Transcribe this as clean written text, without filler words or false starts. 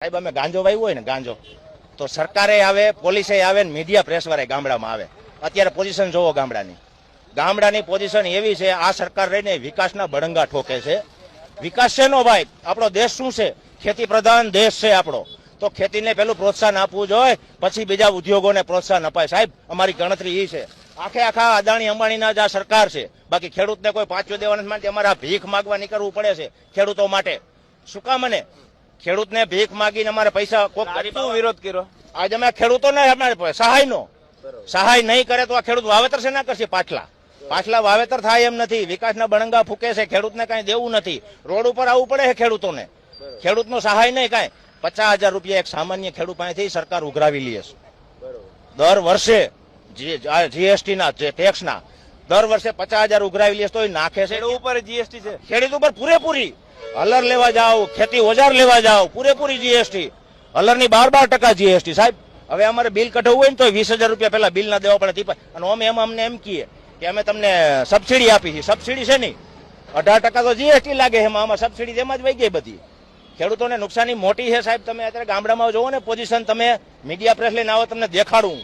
સાહેબ અમે ગાંજો વાવ્યો હોય ને ગાંજો તો સરકારે આવે, પોલીસે આવે ને મીડિયા પ્રેસ વાળા ગામડામાં આવે. અત્યારે પોઝિશન જોવો ગામડાની પોઝિશન એવી છે, આ સરકાર રહીને વિકાસના બળંગા ઠોકે છે. વિકાસ છે નો ભાઈ, આપણો દેશ શું છે? ખેતી પ્રધાન દેશ છે આપણો. તો ખેતીને પેલું પ્રોત્સાહન આપવું જોઈએ, પછી બીજા ઉદ્યોગોને પ્રોત્સાહન અપાય. સાહેબ અમારી ગણતરી એ છે, આખા અદાણી અંબાણીના જ આ સરકાર છે. બાકી ખેડૂતને કોઈ પાછું દેવાના માટે અમારા ભીખ માગવા નીકળવું પડે છે ખેડૂતો માટે. શું કામ? મને ખેડૂતને ભીખ માગીને અમારે પૈસા વિરોધ કર્યો આજે અમે ખેડૂતોને અમારે સહાય નહીં કરે તો આ ખેડૂત વાવેતર છે ના કરશે. પાછલા વાવેતર થાય એમ નથી. વિકાસના બળંગા ફૂકે છે, ખેડૂતને કઈ દેવું નથી. રોડ ઉપર આવવું પડે છે ખેડૂતોને. ખેડૂતનો સહાય નહીં કાંઈ. 50,000 રૂપિયા એક સામાન્ય ખેડૂત પાસેથી સરકાર ઉઘરાવી લે છે દર વર્ષે. જીએસટી ના ટેક્સ ના દર વર્ષે 50,000 ઉઘરાવી લે તો નાખે છે. ઉપર જીએસટી છે, ખેડૂત ઉપર પૂરેપૂરી. હલર લેવા જાઓ, ખેતી ઓજાર લેવા જાઓ, પૂરેપૂરી જીએસટી. હલરની 12% જીએસટી. સાહેબ હવે અમારે બિલ કઢાવવું હોય ને તો 20,000 રૂપિયા પેલા બિલ ના દેવા પડે. અને અમે અમને એમ કહીએ કે અમે તમને સબસિડી આપી છે. સબસિડી છે નહીં, 18% તો જીએસટી લાગે. એમાં સબસિડી તેમાં જ વહી ગઈ બધી. ખેડૂતોને નુકસાની મોટી છે સાહેબ. તમે અત્યારે ગામડામાં જોવો ને પોઝિશન, તમે મીડિયા પ્રેસ લઈને આવો તમને દેખાડું.